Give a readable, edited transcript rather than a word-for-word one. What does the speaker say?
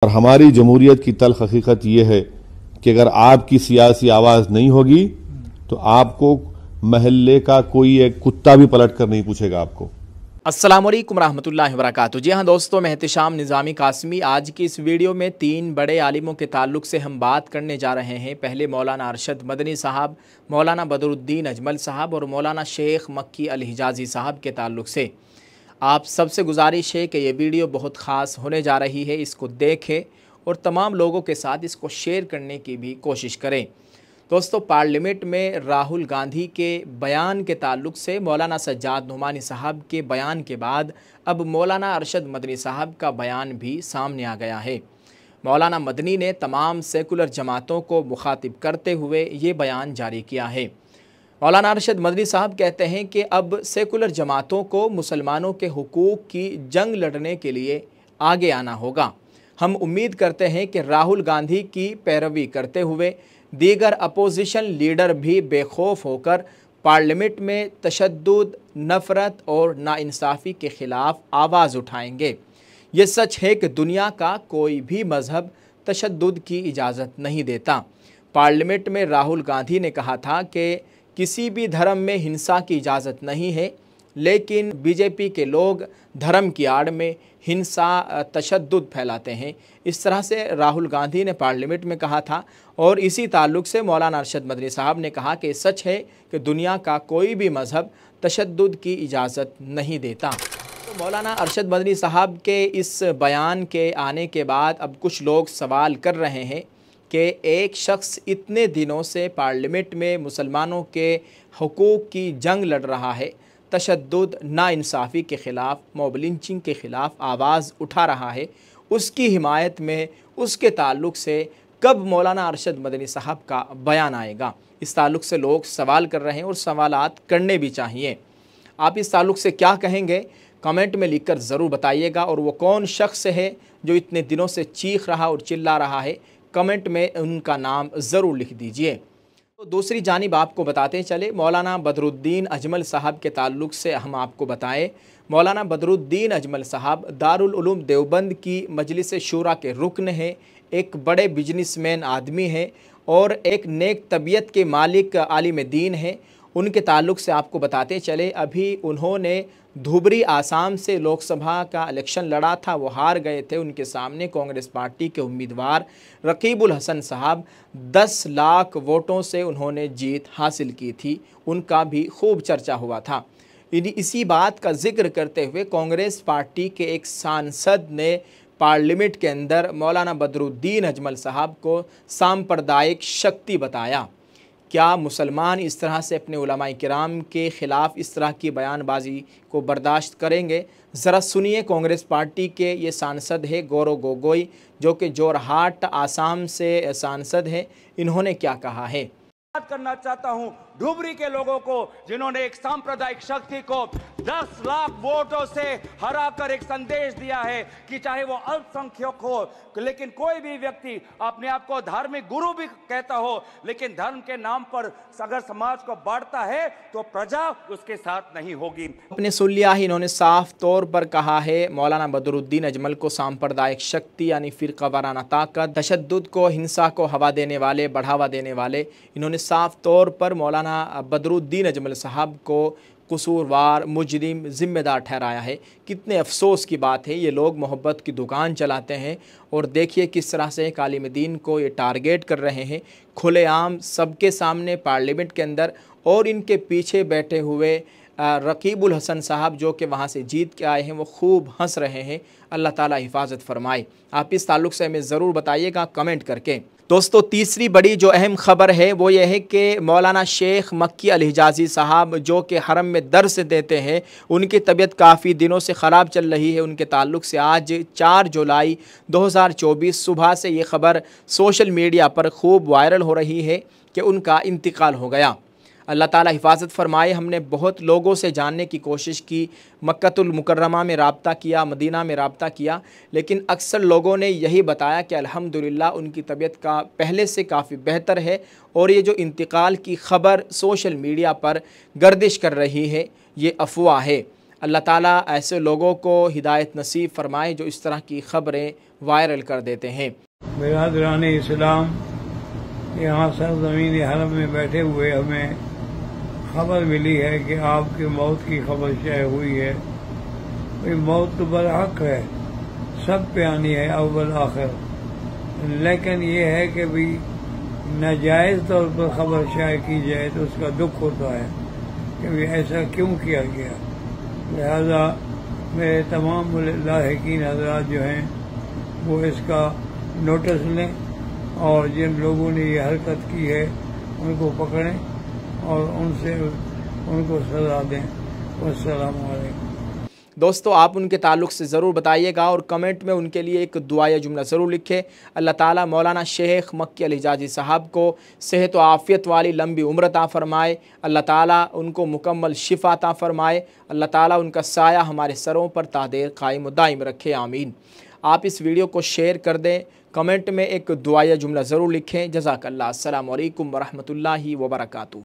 और हमारी जमहूरियत की तल्ख हकीकत ये है कि अगर आपकी सियासी आवाज़ नहीं होगी तो आपको महल्ले का कोई एक कुत्ता भी पलट कर नहीं पूछेगा आपको। अस्सलाम वालेकुम रहमतुल्लाहि व बरकातुहू। जी हाँ दोस्तों, मैं एहतिशाम निज़ामी कासमी। आज की इस वीडियो में 3 बड़े आलिमों के ताल्लुक़ से हम बात करने जा रहे हैं। पहले मौलाना अरशद मदनी साहब, मौलाना बदरुद्दीन अजमल साहब और मौलाना शेख मक्की अल हिजाज़ी साहब के ताल्लुक़ से। आप सबसे गुजारिश है कि ये वीडियो बहुत ख़ास होने जा रही है, इसको देखें और तमाम लोगों के साथ इसको शेयर करने की भी कोशिश करें। दोस्तों, पार्लियामेंट में राहुल गांधी के बयान के ताल्लुक़ से मौलाना सज्जाद नुमानी साहब के बयान के बाद अब मौलाना अरशद मदनी साहब का बयान भी सामने आ गया है। मौलाना मदनी ने तमाम सेकुलर जमातों को मुखातिब करते हुए ये बयान जारी किया है। मौलाना अरशद मदनी साहब कहते हैं कि अब सेकुलर जमातों को मुसलमानों के हुकूक़ की जंग लड़ने के लिए आगे आना होगा। हम उम्मीद करते हैं कि राहुल गांधी की पैरवी करते हुए दीगर अपोजिशन लीडर भी बेखौफ होकर पार्लियामेंट में तशद्दुद, नफ़रत और नाइंसाफ़ी के ख़िलाफ़ आवाज़ उठाएंगे। ये सच है कि दुनिया का कोई भी मज़हब तशद्दुद की इजाज़त नहीं देता। पार्लियामेंट में राहुल गांधी ने कहा था कि किसी भी धर्म में हिंसा की इजाज़त नहीं है, लेकिन बीजेपी के लोग धर्म की आड़ में हिंसा, तशद्दुद फैलाते हैं। इस तरह से राहुल गांधी ने पार्लियामेंट में कहा था। और इसी ताल्लुक़ से मौलाना अरशद मदनी साहब ने कहा कि सच है कि दुनिया का कोई भी मज़हब तशद्दुद की इजाज़त नहीं देता। तो मौलाना अरशद मदनी साहब के इस बयान के आने के बाद अब कुछ लोग सवाल कर रहे हैं कि एक शख्स इतने दिनों से पार्लियामेंट में मुसलमानों के हुकूक़ की जंग लड़ रहा है, तशद्दुद, नाइंसाफ़ी के ख़िलाफ़, मॉब लिंचिंग के ख़िलाफ़ आवाज़ उठा रहा है, उसकी हिमायत में, उसके ताल्लुक़ से कब मौलाना अरशद मदनी साहब का बयान आएगा? इस ताल्लुक़ से लोग सवाल कर रहे हैं और सवालात करने भी चाहिए। आप इस ताल्लुक़ से क्या कहेंगे? कमेंट में लिखकर ज़रूर बताइएगा। और वो कौन शख्स है जो इतने दिनों से चीख रहा और चिल्ला रहा है, कमेंट में उनका नाम ज़रूर लिख दीजिए। तो दूसरी जानिब आपको बताते चले, मौलाना बदरुद्दीन अजमल साहब के ताल्लुक़ से हम आपको बताएं। मौलाना बदरुद्दीन अजमल साहब दारुल उलूम देवबंद की मजलिस शूरा के रुकन हैं, एक बड़े बिजनेसमैन आदमी हैं और एक नेक तबीयत के मालिक आलिम दीन हैं। उनके ताल्लुक़ से आपको बताते चले, अभी उन्होंने धुबरी आसाम से लोकसभा का इलेक्शन लड़ा था, वो हार गए थे। उनके सामने कांग्रेस पार्टी के उम्मीदवार रकीबुल हसन साहब 10 लाख वोटों से उन्होंने जीत हासिल की थी। उनका भी खूब चर्चा हुआ था। इसी बात का जिक्र करते हुए कांग्रेस पार्टी के एक सांसद ने पार्लियामेंट के अंदर मौलाना बदरुद्दीन अजमल साहब को सांप्रदायिक शक्ति बताया। क्या मुसलमान इस तरह से अपने उलमाए किराम के ख़िलाफ़ इस तरह की बयानबाजी को बर्दाश्त करेंगे? ज़रा सुनिए, कांग्रेस पार्टी के ये सांसद है गौरव गोगोई, जो कि जोरहाट आसाम से सांसद हैं। इन्होंने क्या कहा है? बात करना चाहता हूं धुबरी के लोगों को, जिन्होंने एक सांप्रदायिक शक्ति को 10 लाख वोटों से हराकर एक संदेश दिया है कि चाहे वो अल्पसंख्यक हो, लेकिन कोई भी व्यक्ति अपने आप को धार्मिक गुरु भी कहता हो, लेकिन धर्म के नाम पर अगर समाज को बांटता है तो प्रजा उसके साथ नहीं होगी। अपने सुन लिया ही, इन्होंने साफ तौर पर कहा है मौलाना बदरुद्दीन अजमल को सांप्रदायिक शक्ति यानी फ़िरका वाराना ताकत, तशद्दुद को, हिंसा को हवा देने वाले, बढ़ावा देने वाले। इन्होंने साफ तौर पर मौलाना बदरुद्दीन अजमल साहब को कसूरवार, मुजरिम, ज़िम्मेदार ठहराया है। कितने अफसोस की बात है। ये लोग मोहब्बत की दुकान चलाते हैं और देखिए किस तरह से आलिम दीन को ये टारगेट कर रहे हैं, खुलेआम सबके सामने पार्लियामेंट के अंदर। और इनके पीछे बैठे हुए रकीबुल हसन साहब, जो कि वहाँ से जीत के आए हैं, वो खूब हंस रहे हैं। अल्लाह ताला हिफाजत फरमाए। आप इस ताल्लुक़ से हमें ज़रूर बताइएगा कमेंट करके। दोस्तों, तीसरी बड़ी जो अहम ख़बर है वो ये है कि मौलाना शेख मक्की अल हिजाज़ी साहब, जो कि हरम में दर्स देते हैं, उनकी तबीयत काफ़ी दिनों से ख़राब चल रही है। उनके ताल्लुक़ से आज 4 जुलाई 2024 सुबह से ये ख़बर सोशल मीडिया पर खूब वायरल हो रही है कि उनका इंतकाल हो गया। अल्लाह ताला हिफाजत फ़रमाए। हमने बहुत लोगों से जानने की कोशिश की, मक्कतुल मुकर्रमा में रब्ता किया, मदीना में रब्ता किया, लेकिन अक्सर लोगों ने यही बताया कि अल्हम्दुलिल्लाह उनकी तबीयत का पहले से काफ़ी बेहतर है। और ये जो इंतकाल की ख़बर सोशल मीडिया पर गर्दिश कर रही है, ये अफवाह है। अल्लाह ताला ऐसे लोगों को हिदायत नसीब फरमाए जो इस तरह की ख़बरें वायरल कर देते हैं। बिरादरान इस्लाम, यहाँ सरज़मीन हरम में बैठे हुए हमें खबर मिली है कि आपकी मौत की खबर शाये हुई है। भाई मौत तो बरहक है, सब पे आनी है अव्वल आखिर, लेकिन ये है कि भी नाजायज़ तौर पर खबर शाये की जाए तो उसका दुख होता है कि भी ऐसा क्यों किया गया। लिहाजा मेरे तमाम लाहिकीन हज़रात जो हैं वो इसका नोटिस लें और जिन लोगों ने ये हरकत की है उनको पकड़ें और उनको सज़ा दें। वस्सलामु अलैकुम। दोस्तों, आप उनके ताल्लुक़ से ज़रूर बताइएगा और कमेंट में उनके लिए एक दुआ या जुमला ज़रूर लिखें। अल्लाह ताला मौलाना शेख मक्की अल हिजाज़ी साहब को सेहत व आफ़ियत वाली लंबी उम्र अता फ़रमाए। अल्लाह ताला उनको मुकम्मल शिफ़ा अता फ़रमाए। अल्लाह ताला उनका साया हमारे सरों पर तादेर कायम व दाइम रखे, आमीन। आप इस वीडियो को शेयर कर दें, कमेंट में एक दुआ या जुमला ज़रूर लिखें। जज़ाकल्लाह। अस्सलामु अलैकुम व रहमतुल्लाहि व बरकातुहू।